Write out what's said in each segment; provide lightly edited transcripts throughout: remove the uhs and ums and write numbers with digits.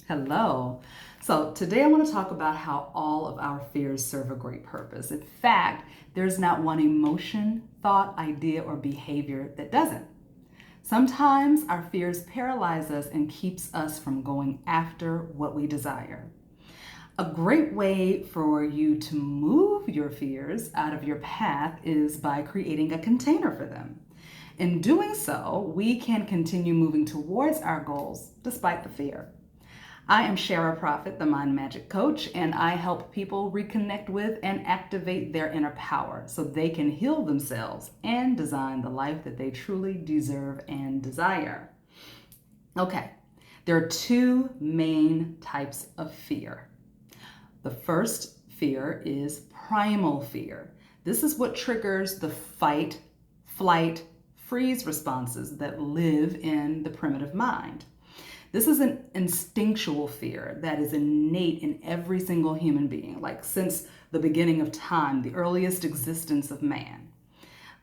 Hello. So today I want to talk about how all of our fears serve a great purpose. In fact, there's not one emotion, thought, idea, or behavior that doesn't. Sometimes our fears paralyze us and keeps us from going after what we desire. A great way for you to move your fears out of your path is by creating a container for them. In doing so, we can continue moving towards our goals despite the fear. I am Shara Prophet, the Mind Magic Coach, and I help people reconnect with and activate their inner power so they can heal themselves and design the life that they truly deserve and desire. Okay, there are two main types of fear. The first fear is primal fear. This is what triggers the fight, flight, freeze responses that live in the primitive mind. This is an instinctual fear that is innate in every single human being, like since the beginning of time, the earliest existence of man.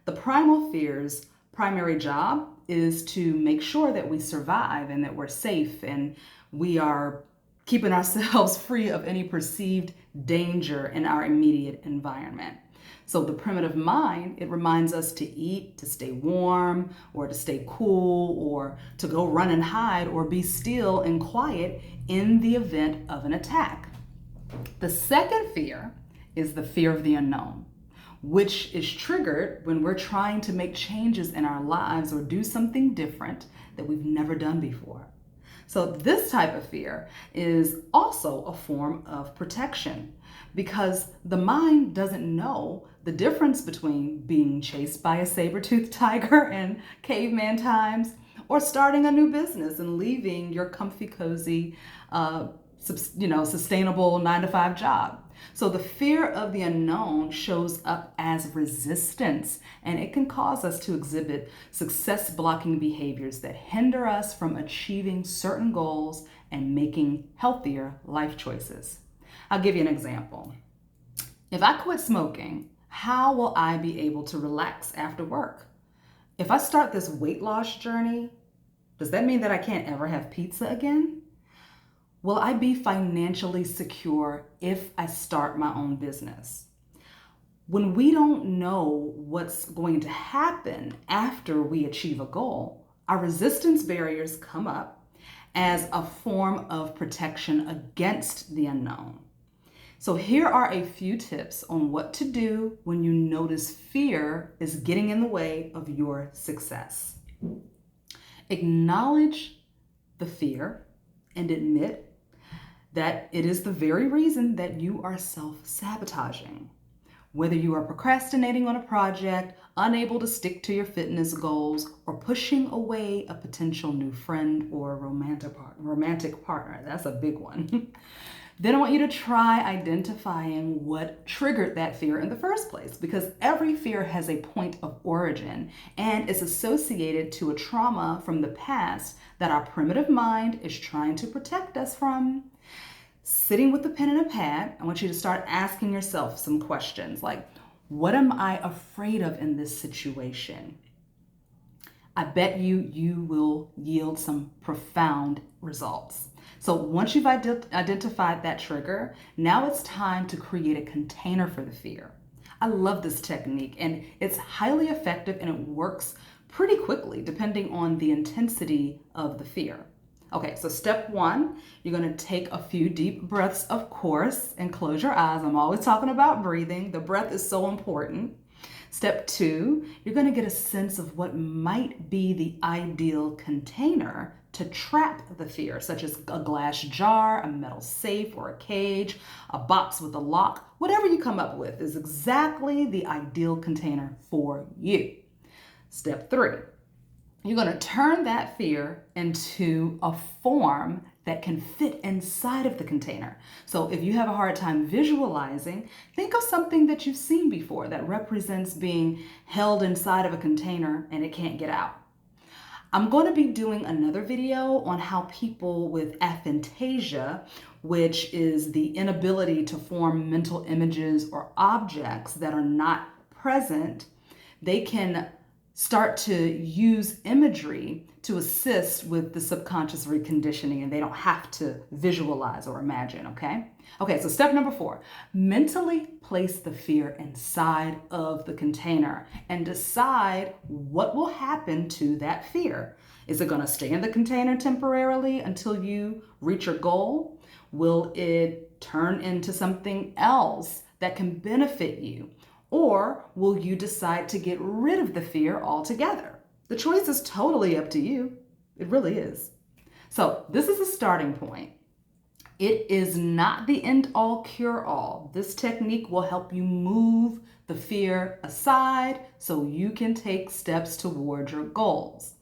The primal fear's primary job is to make sure that we survive and that we're safe and we are keeping ourselves free of any perceived danger in our immediate environment. So the primitive mind, it reminds us to eat, to stay warm, or to stay cool, or to go run and hide, or be still and quiet in the event of an attack. The second fear is the fear of the unknown, which is triggered when we're trying to make changes in our lives or do something different that we've never done before. So this type of fear is also a form of protection because the mind doesn't know the difference between being chased by a saber-toothed tiger in caveman times or starting a new business and leaving your comfy, cozy, sustainable 9-to-5 job. So the fear of the unknown shows up as resistance, and it can cause us to exhibit success blocking behaviors that hinder us from achieving certain goals and making healthier life choices. I'll give you an example. If I quit smoking, how will I be able to relax after work? If I start this weight loss journey, does that mean that I can't ever have pizza again? Will I be financially secure if I start my own business? When we don't know what's going to happen after we achieve a goal, our resistance barriers come up as a form of protection against the unknown. So here are a few tips on what to do when you notice fear is getting in the way of your success. Acknowledge the fear and admit that it is the very reason that you are self-sabotaging. Whether you are procrastinating on a project, unable to stick to your fitness goals, or pushing away a potential new friend or romantic partner, that's a big one. Then I want you to try identifying what triggered that fear in the first place, because every fear has a point of origin and is associated to a trauma from the past that our primitive mind is trying to protect us from. Sitting with a pen and a pad, I want you to start asking yourself some questions like, what am I afraid of in this situation? I bet you will yield some profound results. So once you've identified that trigger, now it's time to create a container for the fear. I love this technique and it's highly effective and it works pretty quickly depending on the intensity of the fear. Okay, so step one, you're gonna take a few deep breaths, of course, and close your eyes. I'm always talking about breathing. The breath is so important. Step two, you're gonna get a sense of what might be the ideal container to trap the fear, such as a glass jar, a metal safe or a cage, a box with a lock. Whatever you come up with is exactly the ideal container for you. Step three, you're going to turn that fear into a form that can fit inside of the container. So if you have a hard time visualizing, think of something that you've seen before that represents being held inside of a container and it can't get out. I'm going to be doing another video on how people with aphantasia, which is the inability to form mental images or objects that are not present, they can start to use imagery to assist with the subconscious reconditioning, and they don't have to visualize or imagine, okay? Okay, so step number 4, mentally place the fear inside of the container and decide what will happen to that fear. Is it going to stay in the container temporarily until you reach your goal? Will it turn into something else that can benefit you? Or will you decide to get rid of the fear altogether? The choice is totally up to you. It really is. So this is a starting point. It is not the end-all cure-all. This technique will help you move the fear aside so you can take steps toward your goals.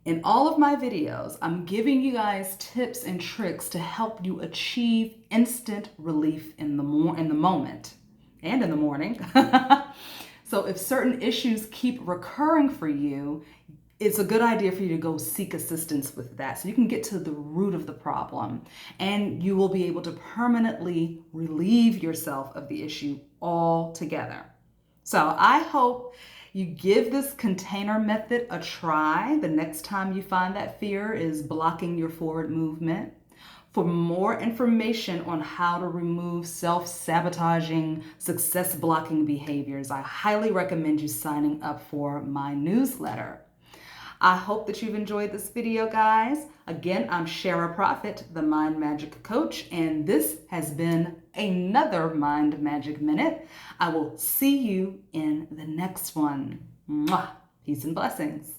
In all of my videos, I'm giving you guys tips and tricks to help you achieve instant relief in the moment and in the morning. So if certain issues keep recurring for you, it's a good idea for you to go seek assistance with that so you can get to the root of the problem, and you will be able to permanently relieve yourself of the issue altogether. So I hope you give this container method a try the next time you find that fear is blocking your forward movement. For more information on how to remove self-sabotaging, success-blocking behaviors, I highly recommend you signing up for my newsletter. I hope that you've enjoyed this video, guys. Again, I'm Shara Prophet, the Mind Magic Coach, and this has been another Mind Magic Minute. I will see you in the next one. Mwah! Peace and blessings.